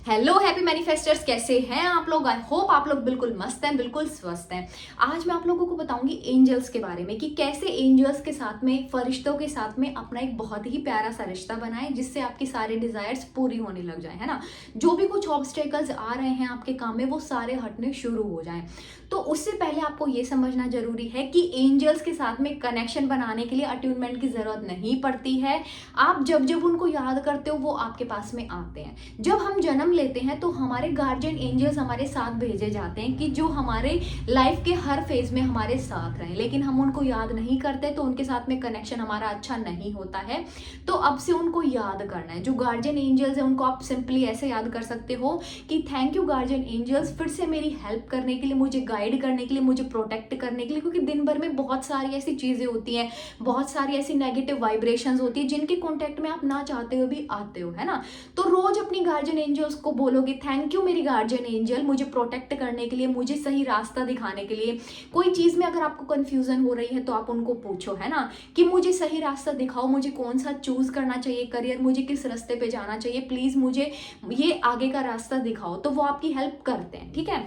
Hello happy मैनिफेस्टर्स, कैसे हैं आप लोग? आई होप आप लोग बिल्कुल मस्त हैं, बिल्कुल स्वस्थ हैं। आज मैं आप लोगों को बताऊंगी एंजल्स के बारे में कि कैसे एंजल्स के साथ में, फरिश्तों के साथ में अपना एक बहुत ही प्यारा सा रिश्ता बनाएं जिससे आपकी सारे डिजायर्स पूरी होने लग जाए, है ना। जो भी कुछ ऑब्स्टेकल्स आ रहे हैं आपके काम में वो सारे हटने शुरू हो जाएं। तो उससे पहले आपको ये समझना जरूरी है कि एंजल्स के साथ में कनेक्शन बनाने के लिए अट्यूनमेंट की जरूरत नहीं पड़ती है। आप जब जब उनको याद करते हो वो आपके पास में आते हैं। जब हम जन्म लेते हैं तो हमारे गार्जियन एंजल्स हमारे साथ भेजे जाते हैं कि जो हमारे लाइफ के हर फेज में हमारे साथ रहें, लेकिन हम उनको याद नहीं करते तो उनके साथ में कनेक्शन हमारा अच्छा नहीं होता है। तो अब से उनको याद करना है। जो गार्जियन एंजल्स है उनको आप सिंपली ऐसे याद कर सकते हो कि थैंक यू गार्जियन एंजल्स, फिर से मेरी हेल्प करने के लिए, मुझे गाइड करने के लिए, मुझे प्रोटेक्ट करने के लिए। क्योंकि दिन भर में बहुत सारी ऐसी चीजें होती हैं, बहुत सारी ऐसी नेगेटिव वाइब्रेशंस होती है जिनके कॉन्टेक्ट में आप ना चाहते हुए भी आते हो, है ना। तो रोज अपनी गार्जियन एंजल्स को बोलोगे थैंक यू मेरी गार्जियन एंजल, मुझे प्रोटेक्ट करने के लिए, मुझे सही रास्ता दिखाने के लिए। कोई चीज में अगर आपको कंफ्यूजन हो रही है तो आप उनको पूछो, है ना, कि मुझे सही रास्ता दिखाओ, मुझे कौन सा चूज करना चाहिए करियर, मुझे किस रास्ते पे जाना चाहिए, प्लीज मुझे ये आगे का रास्ता दिखाओ। तो वो आपकी हेल्प करते हैं, ठीक है।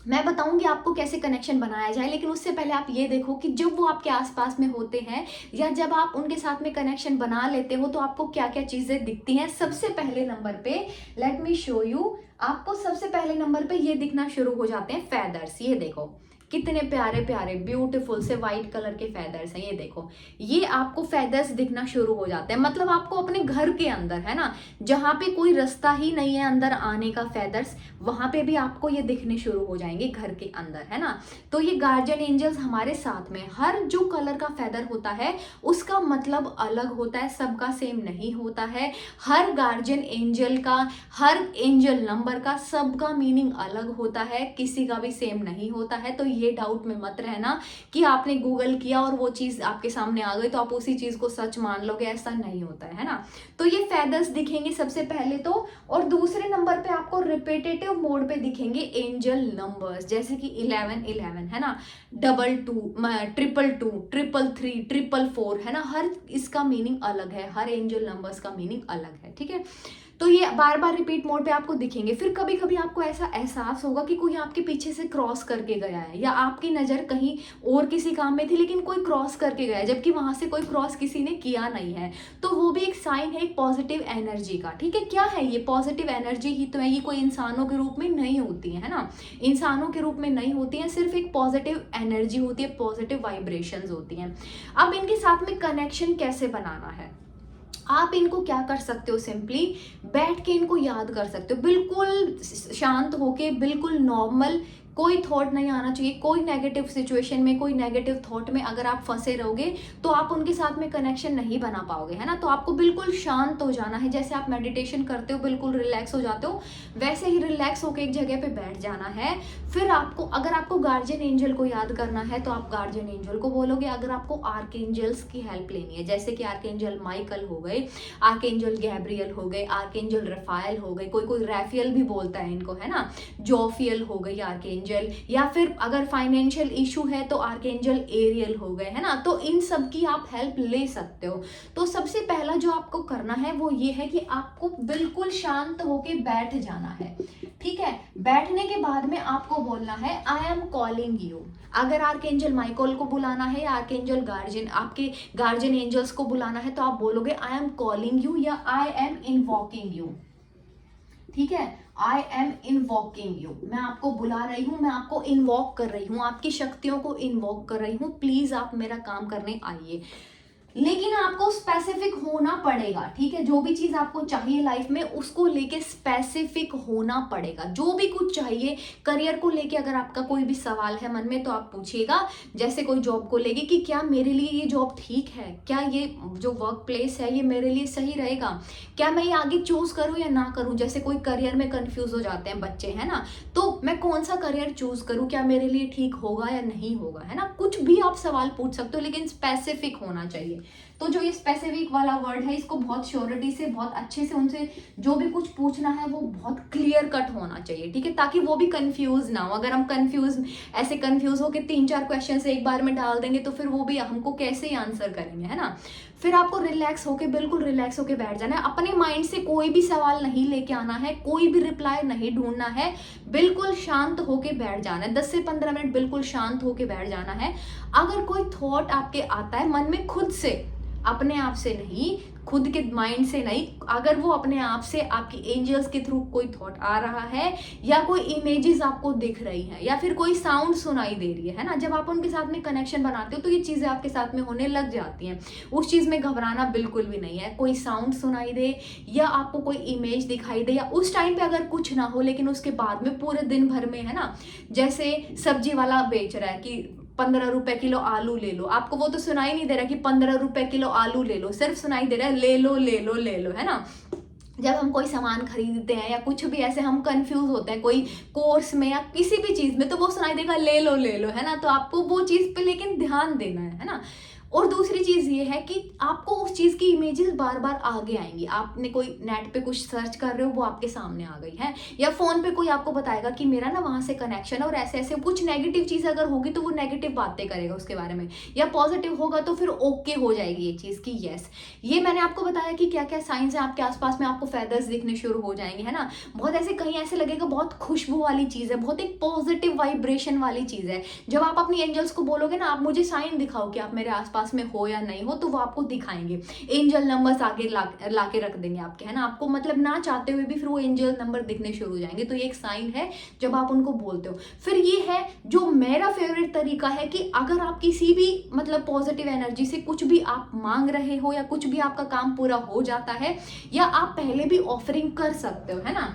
मैं बताऊंगी आपको कैसे कनेक्शन बनाया जाए, लेकिन उससे पहले आप ये देखो कि जब वो आपके आसपास में होते हैं या जब आप उनके साथ में कनेक्शन बना लेते हो तो आपको क्या क्या चीजें दिखती हैं। सबसे पहले नंबर पे लेट मी शो यू, आपको सबसे पहले नंबर पे ये दिखना शुरू हो जाते हैं फेदर्स। ये देखो कितने प्यारे प्यारे ब्यूटीफुल से व्हाइट कलर के फेदर्स हैं। ये देखो, ये आपको फेदर्स दिखना शुरू हो जाते हैं। मतलब आपको अपने घर के अंदर, है ना, जहां पे कोई रास्ता ही नहीं है अंदर आने का, फेदर्स वहां पे भी आपको ये दिखने शुरू हो जाएंगे घर के अंदर, है ना। तो ये गार्जियन एंजल्स हमारे साथ में, हर जो कलर का फेदर होता है उसका मतलब अलग होता है, सबका सेम नहीं होता है। हर गार्जियन एंजल का, हर एंजल नंबर का, सबका मीनिंग अलग होता है, किसी का भी सेम नहीं होता है। तो ये डाउट में मत रहना कि आपने गूगल किया और वो चीज आपके सामने आ गई तो आप उसी चीज को सच मान लोगे, ऐसा नहीं होता है ना। तो ये फेदर्स दिखेंगे सबसे पहले तो। और दूसरे नंबर पे आपको रिपीटेटिव मोड पे दिखेंगे एंजल नंबर्स, जैसे कि 11 11, है ना, 22 222 333 444, है ना। हर इसका मीनिंग अलग है, हर एंजल नंबर्स का मीनिंग अलग है, ठीक है। तो ये बार बार रिपीट मोड पे आपको दिखेंगे। फिर कभी कभी आपको ऐसा एहसास होगा कि कोई आपके पीछे से क्रॉस करके गया है, या आपकी नजर कहीं और किसी काम में थी लेकिन कोई क्रॉस करके गया है, जबकि वहां से कोई क्रॉस किसी ने किया नहीं है। तो वो भी एक साइन है एक पॉजिटिव एनर्जी का, ठीक है। क्या है ये? पॉजिटिव एनर्जी ही तो है। ये कोई इंसानों के रूप में नहीं होती है ना, इंसानों के रूप में नहीं होती है, सिर्फ एक पॉजिटिव एनर्जी होती है, पॉजिटिव वाइब्रेशंस होती हैं। अब इनके साथ में कनेक्शन कैसे बनाना है? आप इनको क्या कर सकते हो, सिंपली बैठ के इनको याद कर सकते हो, बिल्कुल शांत होके, बिल्कुल नॉर्मल, कोई थॉट नहीं आना चाहिए। कोई नेगेटिव सिचुएशन में, कोई नेगेटिव थॉट में अगर आप फंसे रहोगे तो आप उनके साथ में कनेक्शन नहीं बना पाओगे, है ना। तो आपको बिल्कुल शांत हो जाना है। जैसे आप मेडिटेशन करते हो, बिल्कुल रिलैक्स हो जाते हो, वैसे ही रिलैक्स होकर एक जगह पे बैठ जाना है। फिर आपको, अगर आपको गार्जियन एंजल को याद करना है तो आप गार्जियन एंजल को बोलोगे। अगर आपको आर्क एंजल्स की हेल्प लेनी है, जैसे कि आर्क एंजल माइकल हो गए, आर्क एंजल गैब्रियल हो गए, आर्क एंजल रफायल हो गए, कोई कोई रैफियल भी बोलता है इनको, है ना, जोफियल हो गई आर्क एंजल, या फिर अगर फाइनेंशियल इशू है तो आर्कएंजल एरियल हो गए, है ना। तो इन सब की आप हेल्प ले सकते हो। तो सबसे पहला जो आपको करना है वो ये है कि आपको बिल्कुल शांत होके बैठ जाना है, ठीक है। बैठने के बाद में आपको बोलना है आई एम कॉलिंग यू। अगर आर्कएंजल माइकल को बुलाना है या आर्कएंजल गार्जियन, आपके गार्जियन एंजल्स को बुलाना है तो आप बोलोगे आई एम कॉलिंग यू या आई एम इनवॉकिंग यू, ठीक है। आई एम इनवॉकिंग यू, मैं आपको बुला रही हूं, मैं आपको इन्वॉक कर रही हूं, आपकी शक्तियों को इन्वॉक कर रही हूं, प्लीज आप मेरा काम करने आइए। लेकिन आपको स्पेसिफिक होना पड़ेगा, ठीक है। जो भी चीज आपको चाहिए लाइफ में उसको लेके स्पेसिफिक होना पड़ेगा। जो भी कुछ चाहिए करियर को लेके, अगर आपका कोई भी सवाल है मन में तो आप पूछिएगा। जैसे कोई जॉब को लेके कि क्या मेरे लिए ये जॉब ठीक है, क्या ये जो वर्क प्लेस है ये मेरे लिए सही रहेगा, क्या मैं ये आगे चूज करूं या ना करूं। जैसे कोई करियर में कंफ्यूज हो जाते हैं बच्चे, है ना, तो मैं कौन सा करियर चूज करूं, क्या मेरे लिए ठीक होगा या नहीं होगा, है ना। कुछ भी आप सवाल पूछ सकते हो लेकिन स्पेसिफिक होना चाहिए। तो जो ये स्पेसिफिक वाला वर्ड है इसको बहुत श्योरिटी से, बहुत अच्छे से उनसे जो भी कुछ पूछना है वो बहुत क्लियर कट होना चाहिए, ठीक है, ताकि वो भी कंफ्यूज ना हो। अगर हम ऐसे कंफ्यूज होकर 3 4 क्वेश्चन एक बार में डाल देंगे तो फिर वो भी हमको कैसे आंसर करेंगे, है ना। फिर आपको रिलैक्स होके, बिल्कुल रिलैक्स होके बैठ जाना है। अपने माइंड से कोई भी सवाल नहीं लेके आना है, कोई भी रिप्लाई नहीं ढूंढना है, बिल्कुल शांत होके बैठ जाना है। 10 से 15 मिनट बिल्कुल शांत होके बैठ जाना है। अगर कोई थॉट आपके आता है मन में, खुद से, अपने आप से नहीं, खुद के माइंड से नहीं, अगर वो अपने आप से आपकी एंजल्स के थ्रू कोई थॉट आ रहा है, या कोई इमेजेस आपको दिख रही हैं, या फिर कोई साउंड सुनाई दे रही है ना, जब आप उनके साथ में कनेक्शन बनाते हो तो ये चीज़ें आपके साथ में होने लग जाती हैं। उस चीज़ में घबराना बिल्कुल भी नहीं है। कोई साउंड सुनाई दे या आपको कोई इमेज दिखाई दे, या उस टाइम पे अगर कुछ ना हो लेकिन उसके बाद में पूरे दिन भर में, है ना, जैसे सब्जी वाला बेच रहा है कि 15 रुपए किलो आलू ले लो, आपको वो तो सुनाई नहीं दे रहा कि 15 रुपए किलो आलू ले लो, सिर्फ सुनाई दे रहा है ले लो ले लो ले लो, है ना। जब हम कोई सामान खरीदते हैं या कुछ भी ऐसे हम कंफ्यूज होते हैं कोई कोर्स में या किसी भी चीज में, तो वो सुनाई देगा ले लो, है ना। तो आपको वो चीज पे लेकिन ध्यान देना है ना। और दूसरी चीज ये है कि आपको उस चीज की इमेजेस बार बार आगे आएंगी। आपने कोई नेट पे कुछ सर्च कर रहे हो, वो आपके सामने आ गई है, या फोन पे कोई आपको बताएगा कि मेरा ना वहां से कनेक्शन है, और ऐसे ऐसे कुछ नेगेटिव चीज अगर होगी तो वो नेगेटिव बातें करेगा उसके बारे में, या पॉजिटिव होगा तो फिर ओके हो जाएगी ये चीज की यस। ये मैंने आपको बताया कि क्या क्या साइंस है आपके आसपास में, आपको फेदर्स दिखने शुरू हो जाएंगे, है ना। बहुत ऐसे कहीं ऐसे लगेगा बहुत खुशबू वाली चीज है, बहुत एक पॉजिटिव वाइब्रेशन वाली चीज है। जब आप अपनी एंजल्स को बोलोगे ना, आप मुझे साइन दिखाओ कि आप मेरे आसपास में हो या नहीं हो, तो वो आपको दिखाएंगे। एंजल नंबर्स आगे ला के रख देंगे आपके, है ना। आपको मतलब ना चाहते हुए भी फिर वो एंजल नंबर दिखने शुरू हो जाएंगे। तो ये एक साइन है जब आप उनको बोलते हो। फिर ये है जो मेरा फेवरेट तरीका है कि अगर आप किसी भी मतलब पॉजिटिव एनर्जी से कुछ भी आप मांग रहे हो, या कुछ भी आपका काम पूरा हो जाता है, या आप पहले भी ऑफरिंग कर सकते हो, है ना।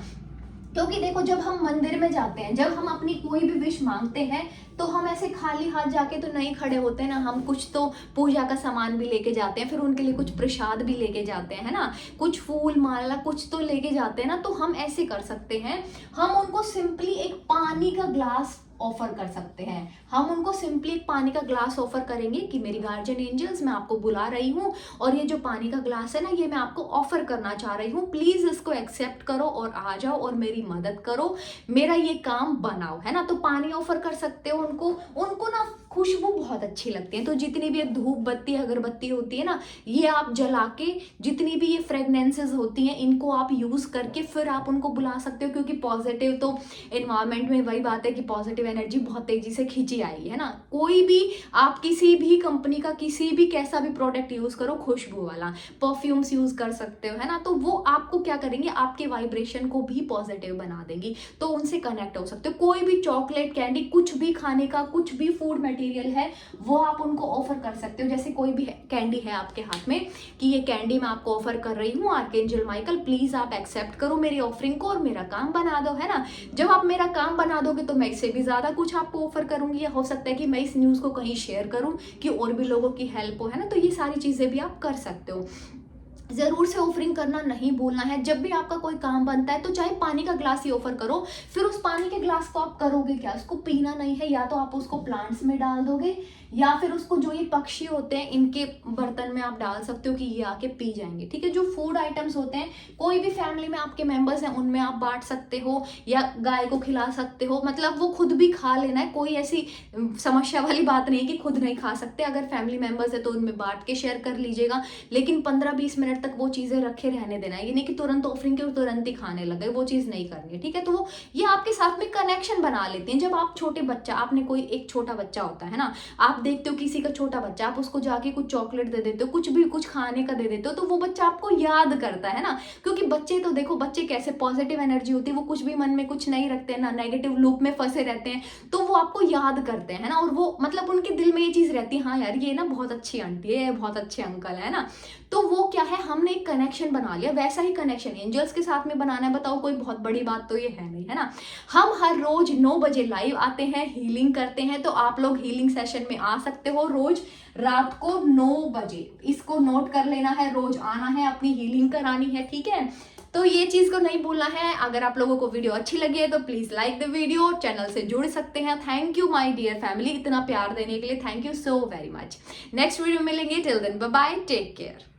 क्योंकि देखो, जब हम मंदिर में जाते हैं, जब हम अपनी कोई भी विश मांगते हैं, तो हम ऐसे खाली हाथ जाके तो नहीं खड़े होते ना। हम कुछ तो पूजा का सामान भी लेके जाते हैं, फिर उनके लिए कुछ प्रसाद भी लेके जाते हैं, है ना, कुछ फूल माला कुछ तो लेके जाते हैं ना। तो हम ऐसे कर सकते हैं, हम उनको सिंपली एक पानी का ग्लास ऑफर कर सकते हैं। हम उनको सिंपली एक पानी का ग्लास ऑफर करेंगे कि मेरी गार्जियन एंजल्स, मैं आपको बुला रही हूँ, और ये जो पानी का ग्लास है ना, ये मैं आपको ऑफर करना चाह रही हूँ, प्लीज इसको एक्सेप्ट करो और आ जाओ और मेरी मदद करो, मेरा ये काम बनाओ, है ना। तो पानी ऑफर कर सकते हो उनको ना खुशबू बहुत अच्छी लगती है। तो जितनी भी धूप बत्ती अगरबत्ती होती है ना, ये आप जला के, जितनी भी ये फ्रेगनेंसेस होती हैं, इनको आप यूज करके फिर आप उनको बुला सकते हो। क्योंकि पॉजिटिव तो एनवायरमेंट में वही बात है कि पॉजिटिव एनर्जी बहुत तेजी से खींची आई है ना। कोई भी आप किसी भी कंपनी का किसी भी कैसा भी प्रोडक्ट यूज करो, खुशबू वाला परफ्यूम्स यूज कर सकते हो, है ना। तो वो आपको क्या करेंगे, आपके वाइब्रेशन को भी पॉजिटिव बना देंगी। तो उनसे कनेक्ट हो सकते हो। कोई भी चॉकलेट, कैंडी, कुछ भी खाने का, कुछ भी फूड मटेरियल है, वो आप उनको ऑफर कर सकते हो। जैसे कोई भी कैंडी है आपके हाथ में कि ये कैंडी मैं आपको ऑफर कर रही हूँ, आर्कएंजल माइकल प्लीज आप एक्सेप्ट करो मेरी ऑफरिंग को और मेरा काम बना दो, है ना। जब आप मेरा काम बना दोगे तो मैं इससे भी ज्यादा कुछ आपको ऑफर करूंगी, या हो सकता है कि मैं इस न्यूज को कहीं शेयर करूं कि और भी लोगों की हेल्प हो, है ना। तो ये सारी चीजें भी आप कर सकते हो। जरूर से ऑफरिंग करना नहीं भूलना है। जब भी आपका कोई काम बनता है तो चाहे पानी का ग्लास ही ऑफर करो, फिर उस पानी के ग्लास को आप करोगे क्या, उसको पीना नहीं है, या तो आप उसको प्लांट्स में डाल दोगे, या फिर उसको जो ये पक्षी होते हैं इनके बर्तन में आप डाल सकते हो कि ये आके पी जाएंगे, ठीक है। जो फूड आइटम्स होते हैं, कोई भी फैमिली में आपके मेंबर्स हैं उनमें आप बांट सकते हो, या गाय को खिला सकते हो। मतलब वो खुद भी खा लेना है, कोई ऐसी समस्या वाली बात नहीं है कि खुद नहीं खा सकते। अगर फैमिली मेंबर्स है तो उनमें बांट के शेयर कर लीजिएगा, लेकिन 15-20 मिनट तक वो चीजें रखे रहने देना है। ये नहीं कि तुरंत ऑफरिंग के तुरंत ही खाने लगे, वो चीज नहीं करनी है, ठीक है। तो वो ये आपके साथ में कनेक्शन बना लेते हैं। जब आप छोटे बच्चा, आपने कोई एक छोटा बच्चा होता है ना, आप देखते हो किसी का छोटा बच्चा, आप उसको जाके कुछ चॉकलेट दे देते हो, कुछ भी कुछ खाने का दे देते हो, तो वो बच्चा आपको याद करता है ना। क्योंकि बच्चे तो देखो, बच्चे कैसे पॉजिटिव एनर्जी होती है, वो कुछ भी मन में कुछ नहीं रखते हैं ना, नेगेटिव लूप में फंसे रहते हैं, तो वो आपको याद करते हैं ना। और वो मतलब उनके दिल में ये चीज रहती है, हाँ यार ये ना बहुत अच्छी आंटी है, बहुत अच्छे अंकल है ना। तो वो क्या है, हमने एक कनेक्शन बना लिया। वैसा ही कनेक्शन एंजल्स के साथ में बनाना है, बताओ कोई बहुत बड़ी बात तो ये है नहीं, है ना। हम हर रोज 9 बजे लाइव आते हैं, हीलिंग करते हैं। तो आप लोग हीलिंग सेशन में आ सकते हो रोज रात को 9 बजे। इसको नोट कर लेना है, रोज आना है, अपनी हीलिंग करानी है, ठीक है। तो ये चीज को नहीं भूलना है। अगर आप लोगों को वीडियो अच्छी लगी है तो please like the video, channel से जुड़ सकते हैं। Thank you my dear family, इतना प्यार देने के लिए thank you so very much. Next video में मिलेंगे, till then bye bye, take care.